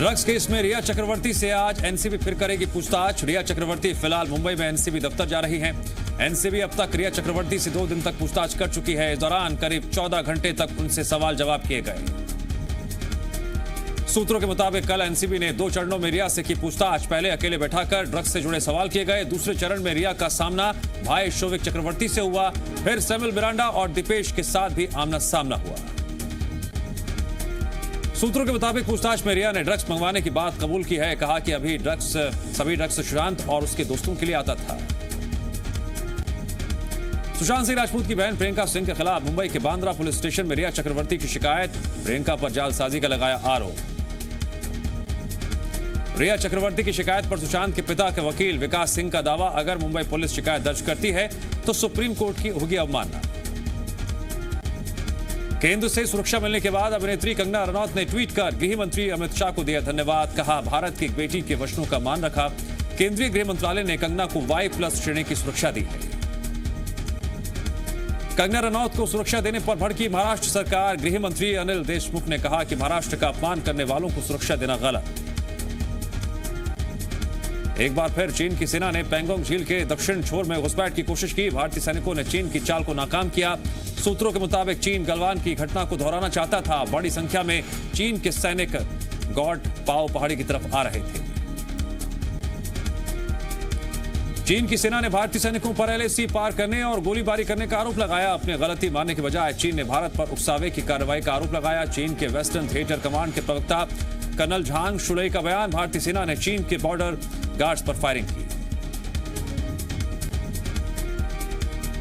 Drugs case में रिया चक्रवर्ती से आज एनसीबी फिर करेगी पूछताछ। रिया चक्रवर्ती फिलहाल मुंबई में एनसीबी दफ्तर जा रही हैं। एनसीबी अब तक रिया चक्रवर्ती से 2 दिन तक पूछताछ कर चुकी है। इस दौरान करीब 14 घंटे तक उनसे सवाल जवाब किए गए। सूत्रों के मुताबिक कल एनसीबी ने 2 चरणों में रिया से की पूछताछ। पहले अकेले बैठाकर ड्रग्स से जुड़े सवाल किए गए। दूसरे चरण में रिया का सामना भाई शोविक चक्रवर्ती से हुआ। फिर सैमुअल मिरांडा और दीपेश के साथ भी आमना सामना हुआ। सूत्रों के मुताबिक पूछताछ में रिया ने ड्रग्स मंगवाने की बात कबूल की है। कहा कि सभी ड्रग्स सुशांत और उसके दोस्तों के लिए आता था। सुशांत सिंह राजपूत की बहन प्रियंका सिंह के खिलाफ मुंबई के बांद्रा पुलिस स्टेशन में रिया चक्रवर्ती की शिकायत। प्रियंका पर जालसाजी का लगाया आरोप। रिया चक्रवर्ती की शिकायत पर सुशांत के पिता के वकील विकास सिंह का दावा, अगर मुंबई पुलिस शिकायत दर्ज करती है तो सुप्रीम कोर्ट की होगी अवमानना। केंद्र से सुरक्षा मिलने के बाद अभिनेत्री कंगना रनौत ने ट्वीट कर गृह मंत्री अमित शाह को दिया धन्यवाद। कहा, भारत की एक बेटी के वचनों का मान रखा। केंद्रीय गृह मंत्रालय ने कंगना को Y+ श्रेणी की सुरक्षा दी है। कंगना रनौत को सुरक्षा देने पर भड़की महाराष्ट्र सरकार। गृह मंत्री अनिल देशमुख ने कहा कि महाराष्ट्र का अपमान करने वालों को सुरक्षा देना गलत। एक बार फिर चीन की सेना ने पैंगोंग झील के दक्षिण छोर में घुसपैठ की कोशिश की। भारतीय सैनिकों ने चीन की चाल को नाकाम किया। सूत्रों के मुताबिक चीन गलवान की घटना को दोहराना चाहता था। बड़ी संख्या में चीन के सैनिक गॉड पाओ पहाड़ी की तरफ आ रहे थे। चीन की सेना ने भारतीय सैनिकों पर LAC पार करने और गोलीबारी करने का आरोप लगाया। अपनी गलती मानने के बजाय चीन ने भारत पर उकसावे की कार्रवाई का आरोप लगाया। चीन के वेस्टर्न थिएटर कमांड के प्रवक्ता कर्नल झांग शुलई का बयान, भारतीय सेना ने चीन के बॉर्डर गार्ड्स पर फायरिंग की।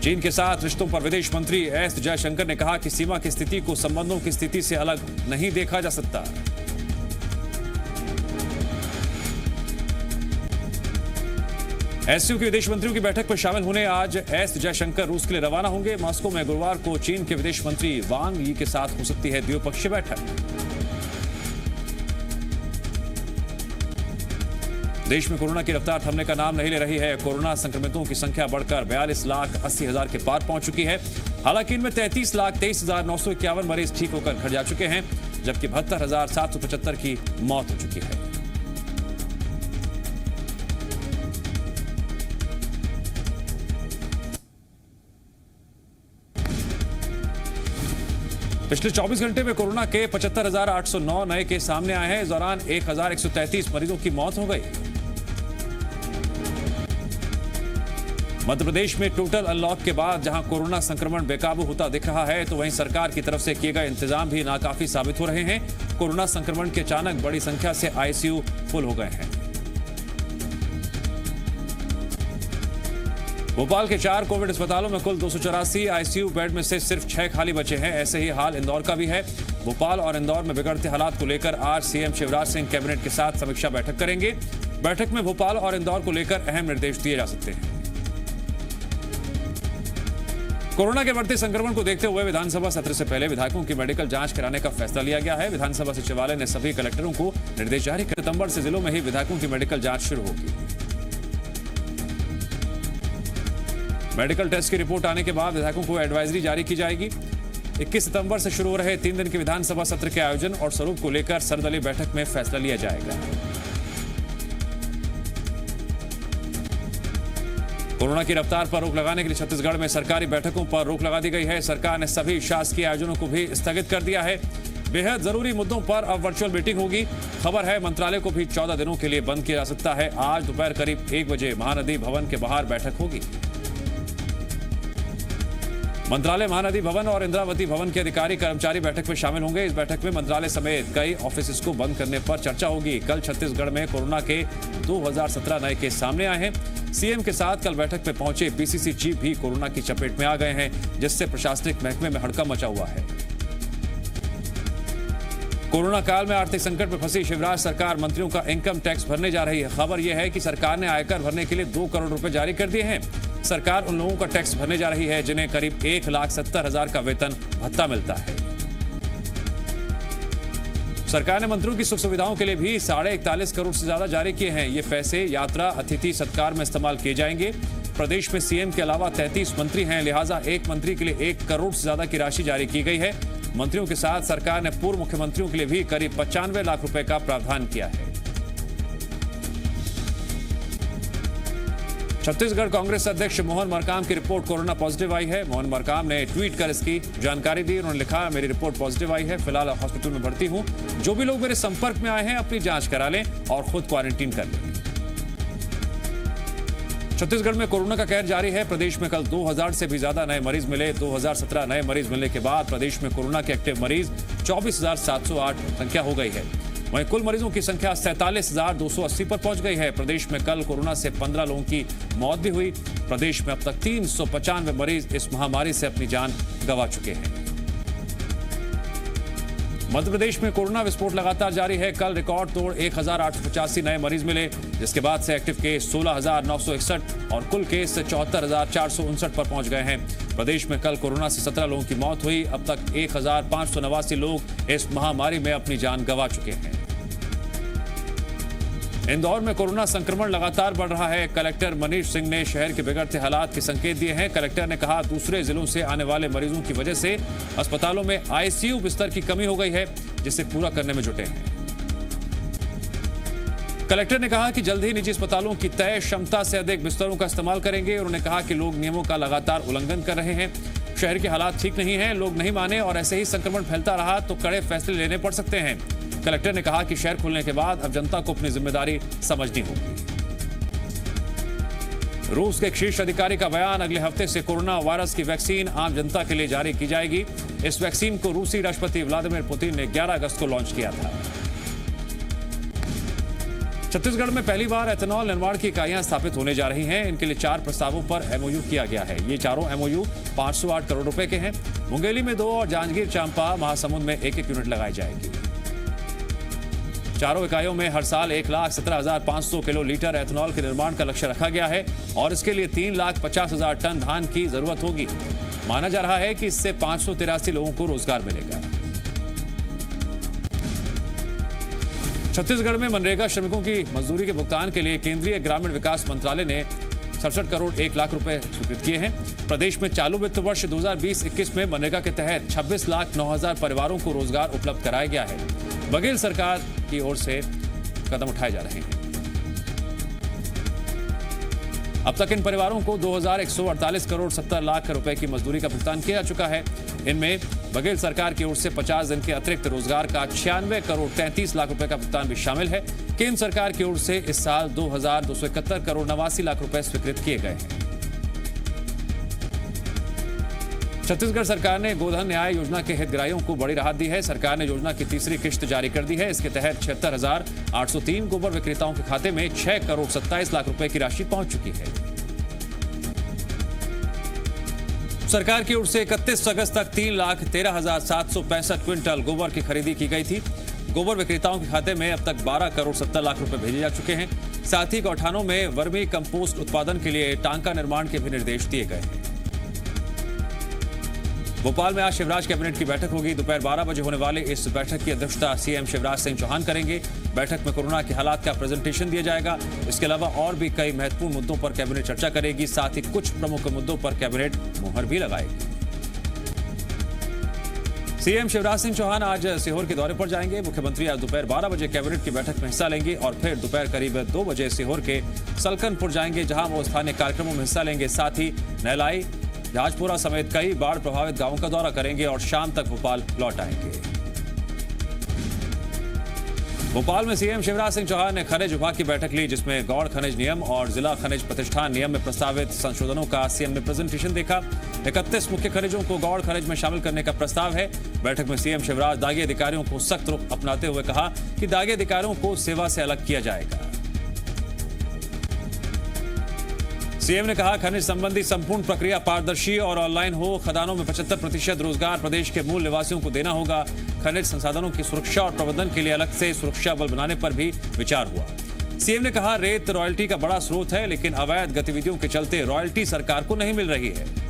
चीन के साथ रिश्तों पर विदेश मंत्री एस जयशंकर ने कहा कि सीमा की स्थिति को संबंधों की स्थिति से अलग नहीं देखा जा सकता। SCO के विदेश मंत्रियों की बैठक में शामिल होने आज एस जयशंकर रूस के लिए रवाना होंगे। मॉस्को में गुरुवार को चीन के विदेश मंत्री वांग यी के साथ हो सकती है द्विपक्षीय बैठक। देश में कोरोना की रफ्तार थमने का नाम नहीं ले रही है। कोरोना संक्रमितों की संख्या बढ़कर 42,80,000 के पार पहुंच चुकी है। हालांकि इनमें 33,23,951 मरीज ठीक होकर घर जा चुके हैं, जबकि 72,775 की मौत हो चुकी है। पिछले 24 घंटे में कोरोना के 75,809 नए केस सामने आए हैं। इस दौरान 1,133 मरीजों की मौत हो गई। मध्य प्रदेश में टोटल अनलॉक के बाद जहां कोरोना संक्रमण बेकाबू होता दिख रहा है, तो वहीं सरकार की तरफ से किए गए इंतजाम भी नाकाफी साबित हो रहे हैं। कोरोना संक्रमण के अचानक बड़ी संख्या से ICU फुल हो गए हैं। भोपाल के 4 कोविड अस्पतालों में कुल 284 ICU बेड में से सिर्फ 6 खाली बचे हैं। ऐसे ही हाल इंदौर का भी है। भोपाल और इंदौर में बिगड़ते हालात को लेकर आज CM शिवराज सिंह कैबिनेट के साथ समीक्षा बैठक करेंगे। बैठक में भोपाल और इंदौर को लेकर अहम निर्देश दिए जा सकते हैं। कोरोना के बढ़ते संक्रमण को देखते हुए विधानसभा सत्र से पहले विधायकों की मेडिकल जांच कराने का फैसला लिया गया है। विधानसभा सचिवालय ने सभी कलेक्टरों को निर्देश जारी कर सितंबर से जिलों में ही विधायकों की मेडिकल जांच शुरू होगी। मेडिकल टेस्ट की रिपोर्ट आने के बाद विधायकों को एडवाइजरी जारी की जाएगी। 21 सितंबर से शुरू हो रहे 3 दिन के विधानसभा सत्र के आयोजन और स्वरूप को लेकर सर्वदलीय बैठक में फैसला लिया जाएगा। कोरोना की रफ्तार पर रोक लगाने के लिए छत्तीसगढ़ में सरकारी बैठकों पर रोक लगा दी गई है। सरकार ने सभी शासकीय आयोजनों को भी स्थगित कर दिया है। बेहद जरूरी मुद्दों पर अब वर्चुअल मीटिंग होगी। खबर है मंत्रालय को भी 14 दिनों के लिए बंद किया जा सकता है। आज दोपहर करीब 1 बजे महानदी भवन के बाहर बैठक होगी। मंत्रालय, महानदी भवन और इंद्रावती भवन के अधिकारी कर्मचारी बैठक में शामिल होंगे। इस बैठक में मंत्रालय समेत कई ऑफिस को बंद करने पर चर्चा होगी। कल छत्तीसगढ़ में कोरोना के 2017 नए केस सामने आए हैं। CM के साथ कल बैठक में पहुंचे PCC चीफ भी कोरोना की चपेट में आ गए हैं, जिससे प्रशासनिक महकमे में हड़कंप मचा हुआ है। कोरोना काल में आर्थिक संकट में फंसी शिवराज सरकार मंत्रियों का इनकम टैक्स भरने जा रही है। खबर यह है कि सरकार ने आयकर भरने के लिए 2 करोड़ रुपए जारी कर दिए हैं। सरकार उन लोगों का टैक्स भरने जा रही है जिन्हें करीब 1,70,000 का वेतन भत्ता मिलता है। सरकार ने मंत्रियों की सुख सुविधाओं के लिए भी 41.5 करोड़ से ज्यादा जारी किए हैं। ये पैसे यात्रा, अतिथि सत्कार में इस्तेमाल किए जाएंगे। प्रदेश में CM के अलावा 33 मंत्री हैं, लिहाजा एक मंत्री के लिए 1 करोड़ से ज्यादा की राशि जारी की गई है। मंत्रियों के साथ सरकार ने पूर्व मुख्यमंत्रियों के लिए भी करीब 95 लाख रुपए का प्रावधान किया है। छत्तीसगढ़ कांग्रेस अध्यक्ष मोहन मरकाम की रिपोर्ट कोरोना पॉजिटिव आई है। मोहन मरकाम ने ट्वीट कर इसकी जानकारी दी। उन्होंने लिखा, मेरी रिपोर्ट पॉजिटिव आई है, फिलहाल हॉस्पिटल में भर्ती हूं। जो भी लोग मेरे संपर्क में आए हैं अपनी जांच करा लें और खुद क्वारंटीन कर लें। छत्तीसगढ़ में कोरोना का कहर जारी है। प्रदेश में कल 2000 से भी ज्यादा नए मरीज मिले। 2017 नए मरीज मिलने के बाद प्रदेश में कोरोना के एक्टिव मरीज 24,708 संख्या हो गई है। वहीं कुल मरीजों की संख्या 47,280 पर पहुंच गई है। प्रदेश में कल कोरोना से 15 लोगों की मौत भी हुई। प्रदेश में अब तक 395 मरीज इस महामारी से अपनी जान गंवा चुके हैं। मध्य प्रदेश में कोरोना विस्फोट लगातार जारी है। कल रिकॉर्ड तोड़ 1,885 नए मरीज मिले, जिसके बाद से एक्टिव केस 16,961 और कुल केस 74,459 पर पहुंच गए हैं। प्रदेश में कल कोरोना से 17 लोगों की मौत हुई। अब तक 1,589 लोग इस महामारी में अपनी जान गंवा चुके हैं। इंदौर में कोरोना संक्रमण लगातार बढ़ रहा है। कलेक्टर मनीष सिंह ने शहर के बिगड़ते हालात के संकेत दिए हैं। कलेक्टर ने कहा, दूसरे जिलों से आने वाले मरीजों की वजह से अस्पतालों में आईसीयू बिस्तर की कमी हो गई है, जिसे पूरा करने में जुटे हैं। कलेक्टर ने कहा कि जल्द ही निजी अस्पतालों की तय क्षमता से अधिक बिस्तरों का इस्तेमाल करेंगे। उन्होंने कहा कि लोग नियमों का लगातार उल्लंघन कर रहे हैं। शहर के हालात ठीक नहीं है, लोग नहीं माने और ऐसे ही संक्रमण फैलता रहा तो कड़े फैसले लेने पड़ सकते हैं। कलेक्टर ने कहा कि शहर खुलने के बाद अब जनता को अपनी जिम्मेदारी समझनी होगी। रूस के एक शीर्ष अधिकारी का बयान, अगले हफ्ते से कोरोना वायरस की वैक्सीन आम जनता के लिए जारी की जाएगी। इस वैक्सीन को रूसी राष्ट्रपति व्लादिमीर पुतिन ने 11 अगस्त को लॉन्च किया था। छत्तीसगढ़ में पहली बार एथेनॉल निर्माण की इकाइयां स्थापित होने जा रही हैं। इनके लिए 4 प्रस्तावों पर एमओयू किया गया है। ये चारों एमओयू 508 करोड़ रुपए के हैं। मुंगेली में 2 और जांजगीर चांपा महासमुंद में 1-1 यूनिट लगाई जाएगी। चारों इकाइयों में हर साल 1,17,500 किलो लीटर एथेनॉल के निर्माण का लक्ष्य रखा गया है और इसके लिए 3,50,000 टन धान की जरूरत होगी। माना जा रहा है कि इससे 583 लोगों को रोजगार मिलेगा। छत्तीसगढ़ में मनरेगा श्रमिकों की मजदूरी के भुगतान के लिए केंद्रीय ग्रामीण विकास मंत्रालय ने 67 करोड़ 1 लाख रुपए स्वीकृत किए हैं। प्रदेश में चालू वित्त वर्ष 2020-21 में मनरेगा के तहत 26,09,000 परिवारों को रोजगार उपलब्ध कराया गया है। बघेल सरकार की ओर से कदम उठाए जा रहे हैं। अब तक इन परिवारों को 2,148 करोड़ 70 लाख रुपए की मजदूरी का भुगतान किया जा चुका है। इनमें बघेल सरकार की ओर से 50 दिन के अतिरिक्त रोजगार का 96 करोड़ 33 लाख रुपए का भुगतान भी शामिल है। केंद्र सरकार की ओर से इस साल 2,271 करोड़ 89 लाख रुपए स्वीकृत किए गए हैं। छत्तीसगढ़ सरकार ने गोधन न्याय योजना के हितग्राहियों को बड़ी राहत दी है। सरकार ने योजना की तीसरी किश्त जारी कर दी है। इसके तहत 76,803 गोबर विक्रेताओं के खाते में 6 करोड़ 27 लाख रुपए की राशि पहुंच चुकी है। सरकार की ओर से 31 अगस्त तक 3,13,765 क्विंटल गोबर की खरीदी की गई थी। गोबर विक्रेताओं के खाते में अब तक 12 करोड़ 70 लाख रुपए भेजे जा चुके हैं। साथ ही गौठानों में वर्मी कंपोस्ट उत्पादन के लिए टांका निर्माण के भी निर्देश दिए गए हैं। भोपाल में आज शिवराज कैबिनेट की बैठक होगी। दोपहर 12 बजे होने वाले इस बैठक की अध्यक्षता सीएम शिवराज सिंह चौहान करेंगे। बैठक में कोरोना के हालात का प्रेजेंटेशन दिया जाएगा। इसके अलावा और भी कई महत्वपूर्ण मुद्दों पर कैबिनेट चर्चा करेगी। साथ ही कुछ प्रमुख मुद्दों पर कैबिनेट मुहर भी लगाएगी। सीएम शिवराज सिंह चौहान आज सीहोर के दौरे पर जाएंगे। मुख्यमंत्री आज दोपहर 12 बजे कैबिनेट की बैठक में हिस्सा लेंगे और फिर दोपहर करीब 2 बजे सीहोर के सलकनपुर जाएंगे, जहां वो स्थानीय कार्यक्रमों में हिस्सा लेंगे। साथ ही नहलाई, जहाजपुरा समेत कई बाढ़ प्रभावित गांवों का दौरा करेंगे और शाम तक भोपाल लौट आएंगे। भोपाल में सीएम शिवराज सिंह चौहान ने खनिज विभाग की बैठक ली, जिसमें गौड़ खनिज नियम और जिला खनिज प्रतिष्ठान नियम में प्रस्तावित संशोधनों का सीएम ने प्रेजेंटेशन देखा। 31 मुख्य खनिजों को गौड़ खनिज में शामिल करने का प्रस्ताव है। बैठक में सीएम शिवराज दागी अधिकारियों को सख्त रुख अपनाते हुए कहा कि दागी अधिकारियों को सेवा से अलग किया जाएगा। सीएम ने कहा, खनिज संबंधी संपूर्ण प्रक्रिया पारदर्शी और ऑनलाइन हो। खदानों में 75% रोजगार प्रदेश के मूल निवासियों को देना होगा। खनिज संसाधनों की सुरक्षा और प्रबंधन के लिए अलग से सुरक्षा बल बनाने पर भी विचार हुआ। सीएम ने कहा, रेत रॉयल्टी का बड़ा स्रोत है, लेकिन अवैध गतिविधियों के चलते रॉयल्टी सरकार को नहीं मिल रही है।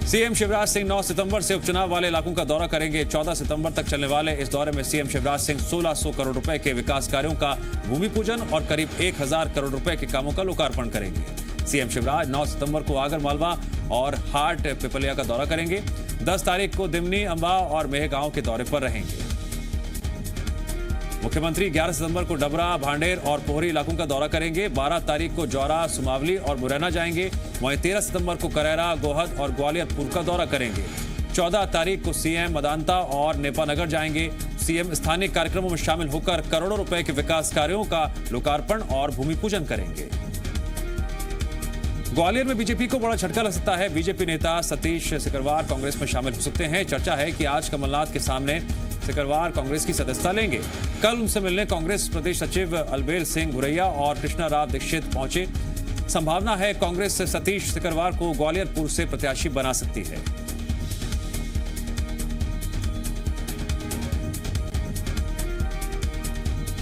सीएम शिवराज सिंह 9 सितंबर से उपचुनाव वाले इलाकों का दौरा करेंगे। 14 सितंबर तक चलने वाले इस दौरे में सीएम शिवराज सिंह 1600 करोड़ रुपए के विकास कार्यों का भूमि पूजन और करीब 1000 करोड़ रुपए के कामों का लोकार्पण करेंगे। सीएम शिवराज 9 सितंबर को आगर मालवा और हाट पिपलिया का दौरा करेंगे। 10 तारीख को दिमनी, अंबा और मेहगांव के दौरे पर रहेंगे। मुख्यमंत्री 11 सितंबर को डबरा, भांडेर और पोहरी इलाकों का दौरा करेंगे। 12 तारीख को जौरा, सुमावली और मुरैना जाएंगे। वहीं 13 सितंबर को करैरा, गोहद और ग्वालियरपुर का दौरा करेंगे। 14 तारीख को सीएम मदांता और नेपानगर जाएंगे। सीएम स्थानीय कार्यक्रमों में शामिल होकर करोड़ों रुपए के विकास कार्यों का लोकार्पण और भूमि पूजन करेंगे। ग्वालियर में बीजेपी को बड़ा झटका लग सकता है। बीजेपी नेता सतीश सिकरवार कांग्रेस में शामिल हो सकते हैं। चर्चा है कि आज कमलनाथ के सामने सिकरवार कांग्रेस की सदस्यता लेंगे। कल उनसे मिलने कांग्रेस प्रदेश सचिव अलबेल सिंह भुरैया और कृष्णा राव दीक्षित पहुंचे। संभावना है कांग्रेस सतीश सिकरवार को ग्वालियरपुर से प्रत्याशी बना सकती है।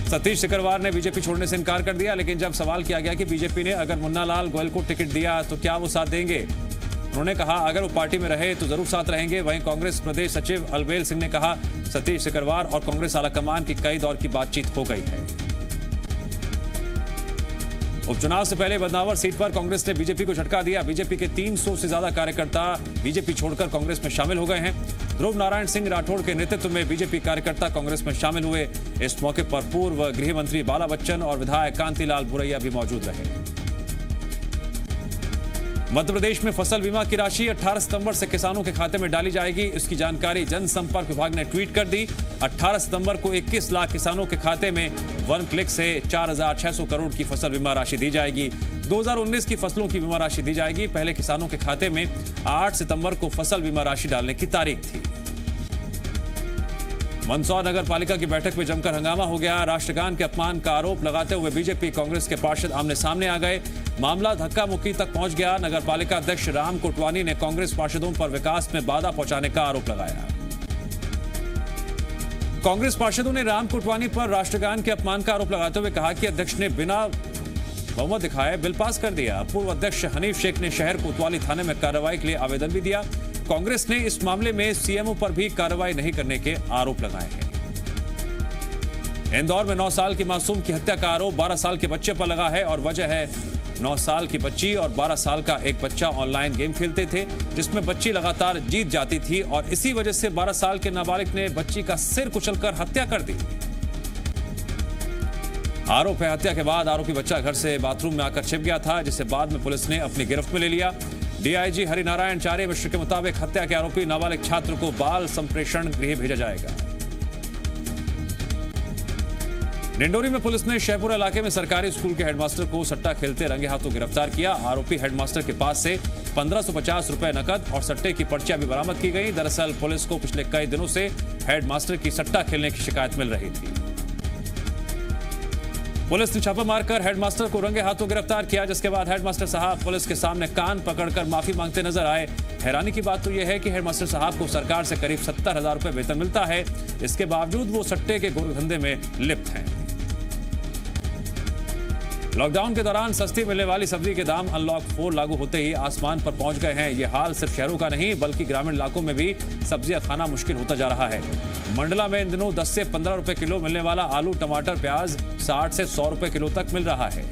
सतीश सिकरवार ने बीजेपी छोड़ने से इनकार कर दिया, लेकिन जब सवाल किया गया कि बीजेपी ने अगर मुन्ना लाल गोयल को टिकट दिया तो क्या वो साथ देंगे, उन्होंने कहा अगर वो पार्टी में रहे तो जरूर साथ रहेंगे। वहीं कांग्रेस प्रदेश सचिव अलबेल सिंह ने कहा सतीश सिकरवार और कांग्रेस आलाकमान की कई दौर की बातचीत हो गई है। उपचुनाव से पहले बदनावर सीट पर कांग्रेस ने बीजेपी को झटका दिया। बीजेपी के 300 से ज्यादा कार्यकर्ता बीजेपी छोड़कर कांग्रेस में शामिल हो गए हैं। ध्रुव नारायण सिंह राठौड़ के नेतृत्व में बीजेपी कार्यकर्ता कांग्रेस में शामिल हुए। इस मौके पर पूर्व गृह मंत्री बाला बच्चन और विधायक कांतिलाल भुरैया भी मौजूद रहे। मध्य प्रदेश में फसल बीमा की राशि 18 सितंबर से किसानों के खाते में डाली जाएगी। इसकी जानकारी जनसंपर्क विभाग ने ट्वीट कर दी। 18 सितंबर को 21 लाख किसानों के खाते में वन क्लिक से 4,600 करोड़ की फसल बीमा राशि दी जाएगी। 2019 की फसलों की बीमा राशि दी जाएगी। पहले किसानों के खाते में 8 सितंबर को फसल बीमा राशि डालने की तारीख थी। मंदसौर नगर पालिका की बैठक में जमकर हंगामा हो गया। राष्ट्रगान के अपमान का आरोप लगाते हुए बीजेपी कांग्रेस के पार्षद आमने सामने आ गए। मामला धक्का मुक्की तक पहुंच गया। नगर पालिका अध्यक्ष राम कोटवानी ने कांग्रेस पार्षदों पर विकास में बाधा पहुंचाने का आरोप लगाया। कांग्रेस पार्षदों ने राम कोटवानी पर राष्ट्रगान के अपमान का आरोप लगाते हुए कहा कि अध्यक्ष ने बिना बहुमत दिखाए बिल पास कर दिया। पूर्व अध्यक्ष हनीफ शेख ने शहर कोतवाली थाने में कार्रवाई के लिए आवेदन भी दिया। कांग्रेस ने इस मामले में सीएमओ पर भी कार्रवाई नहीं करने के आरोप लगाए हैं। इंदौर में 9 साल की मासूम की हत्या का आरोप 12 साल के बच्चे पर लगा है और वजह है 9 साल की बच्ची और 12 साल का एक बच्चा ऑनलाइन गेम खेलते थे, जिसमें बच्ची लगातार जीत जाती थी और इसी वजह से 12 साल के नाबालिग ने बच्ची का सिर कुचलकर हत्या कर दी। आरोप है हत्या के बाद आरोपी बच्चा घर से बाथरूम में आकर छिप गया था, जिसे बाद में पुलिस ने अपनी गिरफ्त में ले लिया। डीआईजी हरिनारायण चारे मिश्र के मुताबिक हत्या के आरोपी नाबालिग छात्र को बाल संप्रेषण गृह भेजा जाएगा। डिंडोरी में पुलिस ने शहपुरा इलाके में सरकारी स्कूल के हेडमास्टर को सट्टा खेलते रंगे हाथों गिरफ्तार किया। आरोपी हेडमास्टर के पास से 1550 रुपए नकद और सट्टे की पर्चियां भी बरामद की गई। दरअसल पुलिस को पिछले कई दिनों से हेडमास्टर की सट्टा खेलने की शिकायत मिल रही थी। पुलिस ने छापा मारकर हेडमास्टर को रंगे हाथों गिरफ्तार किया, जिसके बाद हेडमास्टर साहब पुलिस के सामने कान पकड़कर माफी मांगते नजर आए। हैरानी की बात तो यह है कि हेडमास्टर साहब को सरकार से करीब 70,000 रुपए वेतन मिलता है। इसके बावजूद वो सट्टे के गोरधंधे में लिप्त हैं। लॉकडाउन के दौरान सस्ती मिलने वाली सब्जी के दाम अनलॉक 4 लागू होते ही आसमान पर पहुंच गए हैं। ये हाल सिर्फ शहरों का नहीं बल्कि ग्रामीण इलाकों में भी सब्जियां खाना मुश्किल होता जा रहा है। मंडला में इन दिनों 10 से 15 रुपए किलो मिलने वाला आलू, टमाटर, प्याज 60 से 100 रुपए किलो तक मिल रहा है।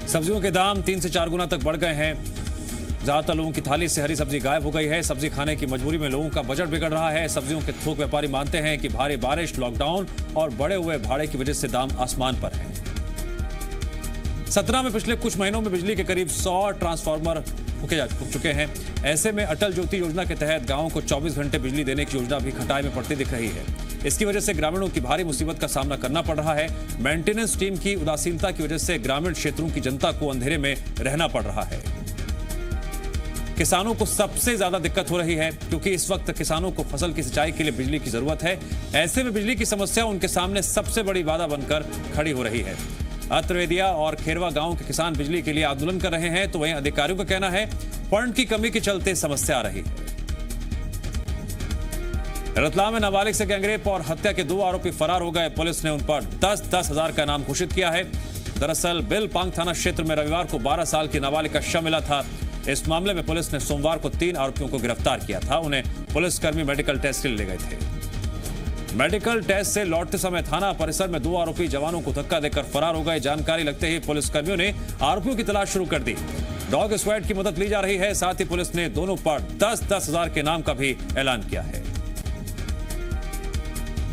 सब्जियों के दाम 3 से 4 गुना तक बढ़ गए हैं। ज्यादातर लोगों की थाली से हरी सब्जी गायब हो गई है। सब्जी खाने की मजबूरी में लोगों का बजट बिगड़ रहा है। सब्जियों के थोक व्यापारी मानते हैं कि भारी बारिश, लॉकडाउन और बढ़े हुए भाड़े की वजह से दाम आसमान पर है। सतना में पिछले कुछ महीनों में बिजली के करीब 100 ट्रांसफार्मर फूक चुके हैं। ऐसे में अटल ज्योति योजना के तहत गांवों को 24 घंटे बिजली देने की योजना भी खटाई में पड़ती दिख रही है। इसकी वजह से ग्रामीणों की भारी मुसीबत का सामना करना पड़ रहा है। मेंटेनेंस टीम की उदासीनता की वजह से ग्रामीण क्षेत्रों की जनता को अंधेरे में रहना पड़ रहा है। किसानों को सबसे ज्यादा दिक्कत हो रही है क्योंकि इस वक्त किसानों को फसल की सिंचाई के लिए बिजली की जरूरत है। ऐसे में बिजली की समस्या उनके सामने सबसे बड़ी बाधा बनकर खड़ी हो रही है। अत्रवेदिया और खेरवा गांव के किसान बिजली के लिए आंदोलन कर रहे हैं, तो वहीं अधिकारियों का कहना है फंड की कमी के चलते समस्या आ रही है। रतलाम में नाबालिग से गैंगरेप और हत्या के 2 आरोपी फरार हो गए। पुलिस ने उन पर 10-10 हजार का इनाम घोषित किया है। दरअसल बिलपांग थाना क्षेत्र में रविवार को 12 साल की नाबालिग का शव मिला था। इस मामले में पुलिस ने सोमवार को 3 आरोपियों को गिरफ्तार किया था। उन्हें पुलिसकर्मी मेडिकल टेस्ट के लिए ले गए थे। मेडिकल टेस्ट से लौटते समय थाना परिसर में 2 आरोपी जवानों को धक्का देकर फरार हो गए। जानकारी लगते ही पुलिसकर्मियों ने आरोपियों की तलाश शुरू कर दी। डॉग स्क्वाड की मदद ली जा रही है। साथ ही पुलिस ने दोनों पर 10-10 हजार के इनाम का भी ऐलान किया है।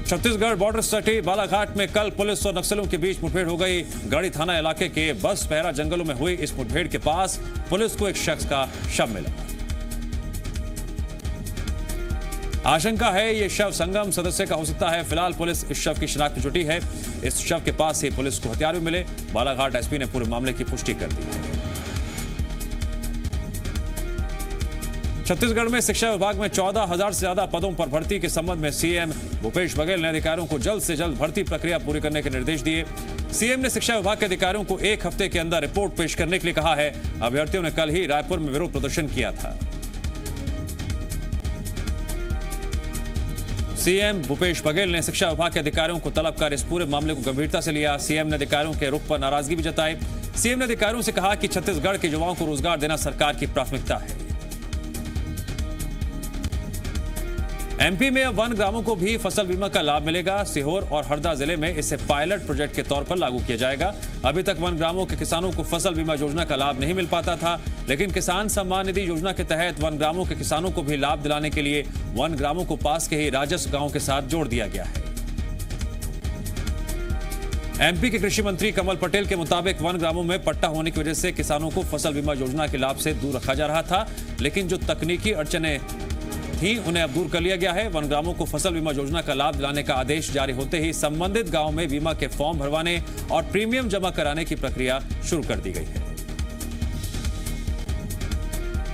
छत्तीसगढ़ बॉर्डर सटे बालाघाट में कल पुलिस और नक्सलियों के बीच मुठभेड़ हो गई। गढ़ी थाना इलाके के बस पहरा जंगलों में हुई इस मुठभेड़ के पास पुलिस को एक शख्स का शव मिला। आशंका है ये शव संगम सदस्य का हो सकता है। फिलहाल पुलिस इस शव की शिनाख्त में जुटी है। इस शव के पास से पुलिस को हथियार भी मिले। बालाघाट एसपी ने पूरे मामले की पुष्टि कर दी है। छत्तीसगढ़ में शिक्षा विभाग में 14,000 से ज्यादा पदों पर भर्ती के संबंध में सीएम भूपेश बघेल ने अधिकारियों को जल्द से जल्द भर्ती प्रक्रिया पूरी करने के निर्देश दिए। सीएम ने शिक्षा विभाग के अधिकारियों को 1 हफ्ते के अंदर रिपोर्ट पेश करने के लिए कहा है। अभ्यर्थियों ने कल ही रायपुर में विरोध प्रदर्शन किया था। सीएम भूपेश बघेल ने शिक्षा विभाग के अधिकारियों को तलब कर इस पूरे मामले को गंभीरता से लिया। सीएम ने अधिकारियों के रुख पर नाराजगी भी जताई। सीएम ने अधिकारियों से कहा कि छत्तीसगढ़ के युवाओं को रोजगार देना सरकार की प्राथमिकता है। एमपी में अब वन ग्रामों को भी फसल बीमा का लाभ मिलेगा। सीहोर और हरदा जिले में इसे पायलट प्रोजेक्ट के तौर पर लागू किया जाएगा। अभी तक वन ग्रामों के किसानों को फसल बीमा योजना का लाभ नहीं मिल पाता था, लेकिन किसान सम्मान निधि योजना के तहत वन ग्रामों के किसानों को भी लाभ दिलाने के लिए वन ग्रामों को पास के ही राजस्व गांव के साथ जोड़ दिया गया है। एमपी के कृषि मंत्री कमल पटेल के मुताबिक वन ग्रामों में पट्टा होने की वजह से किसानों को फसल बीमा योजना के लाभ से दूर रखा जा रहा था, लेकिन जो तकनीकी अड़चनें थी उन्हें अब दूर कर लिया गया है। वन ग्रामों को फसल बीमा योजना का लाभ दिलाने का आदेश जारी होते ही संबंधित गांव में बीमा के फॉर्म भरवाने और प्रीमियम जमा कराने की प्रक्रिया शुरू कर दी गई है।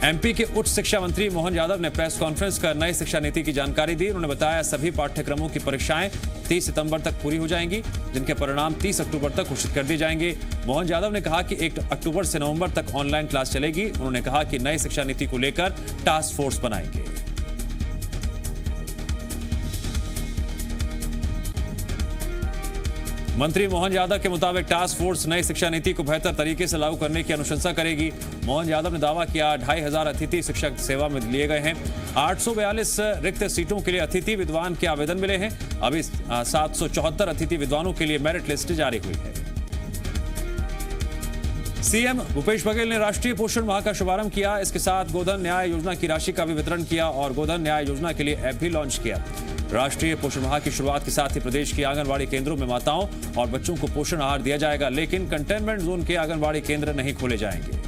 एमपी के उच्च शिक्षा मंत्री मोहन यादव ने प्रेस कॉन्फ्रेंस कर नई शिक्षा नीति की जानकारी दी। उन्होंने बताया सभी पाठ्यक्रमों की परीक्षाएं 30 सितंबर तक पूरी हो जाएंगी, जिनके परिणाम 30 अक्टूबर तक घोषित कर दिए जाएंगे। मोहन यादव ने कहा कि 1 अक्टूबर से नवंबर तक ऑनलाइन क्लास चलेगी। उन्होंने कहा कि नई शिक्षा नीति को लेकर टास्क फोर्स बनाएंगे। मंत्री मोहन यादव के मुताबिक टास्क फोर्स नई शिक्षा नीति को बेहतर तरीके से लागू करने की अनुशंसा करेगी। मोहन यादव ने दावा किया 2,500 अतिथि शिक्षक सेवा में लिए गए हैं। 842 रिक्त सीटों के लिए अतिथि विद्वान के आवेदन मिले हैं। अभी 774 अतिथि विद्वानों के लिए मेरिट लिस्ट जारी हुई है। सीएम भूपेश बघेल ने राष्ट्रीय पोषण माह का शुभारंभ किया। इसके साथ गोधन न्याय योजना की राशि का भी वितरण किया और गोधन न्याय योजना के लिए ऐप भी लॉन्च किया। राष्ट्रीय पोषण माह की शुरुआत के साथ ही प्रदेश के आंगनबाड़ी केंद्रों में माताओं और बच्चों को पोषण आहार दिया जाएगा, लेकिन कंटेनमेंट जोन के आंगनबाड़ी केंद्र नहीं खोले जाएंगे।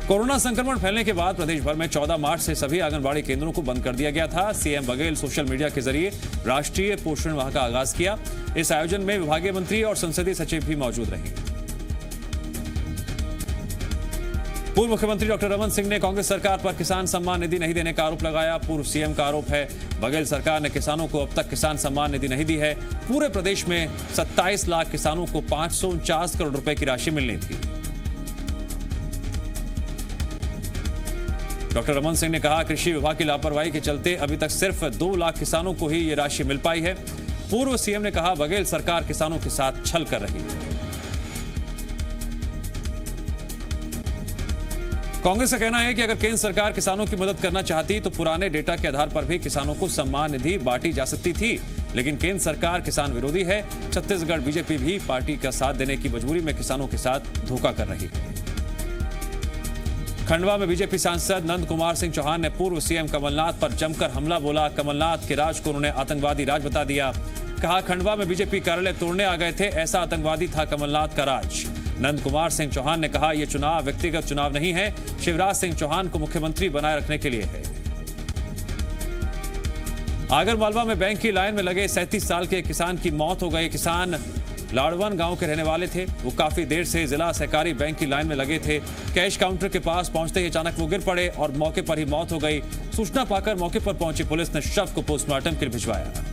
कोरोना संक्रमण फैलने के बाद प्रदेश भर में 14 मार्च से सभी आंगनबाड़ी केंद्रों को बंद कर दिया गया था। सीएम बघेल सोशल मीडिया के जरिए राष्ट्रीय पोषण माह का आगाज किया। इस आयोजन में विभागीय मंत्री और संसदीय सचिव भी मौजूद रहे। पूर्व मुख्यमंत्री डॉक्टर रमन सिंह ने कांग्रेस सरकार पर किसान सम्मान निधि नहीं देने का आरोप लगाया। पूर्व सीएम का आरोप है बघेल सरकार ने किसानों को अब तक किसान सम्मान निधि नहीं दी है। पूरे प्रदेश में 27 लाख किसानों को 549 करोड़ रुपए की राशि मिलनी थी। डॉक्टर रमन सिंह ने कहा कृषि विभाग की लापरवाही के चलते अभी तक सिर्फ 2 लाख किसानों को ही ये राशि मिल पाई है। पूर्व सीएम ने कहा बघेल सरकार किसानों के साथ छल कर रही है। कांग्रेस का कहना है कि अगर केंद्र सरकार किसानों की मदद करना चाहती तो पुराने डेटा के आधार पर भी किसानों को सम्मान निधि बांटी जा सकती थी। लेकिन केंद्र सरकार किसान विरोधी है। छत्तीसगढ़ बीजेपी भी पार्टी का साथ देने की मजबूरी में किसानों के साथ धोखा कर रही है। खंडवा में बीजेपी सांसद नंद कुमार सिंह चौहान ने पूर्व सीएम कमलनाथ पर जमकर हमला बोला। कमलनाथ के राज को उन्होंने आतंकवादी राज बता दिया। कहा, खंडवा में बीजेपी कार्यालय तोड़ने आ गए थे, ऐसा आतंकवादी था कमलनाथ का राज। नंद कुमार सिंह चौहान ने कहा, यह चुनाव व्यक्तिगत चुनाव नहीं है, शिवराज सिंह चौहान को मुख्यमंत्री बनाए रखने के लिए है। आगरमालवा में बैंक की लाइन में लगे 37 साल के किसान की मौत हो गई। किसान लाड़वन गांव के रहने वाले थे। वो काफी देर से जिला सहकारी बैंक की लाइन में लगे थे। कैश काउंटर के पास पहुंचते ही अचानक वो गिर पड़े और मौके पर ही मौत हो गई। सूचना पाकर मौके पर पहुंची पुलिस ने शव को पोस्टमार्टम के लिए भिजवाया।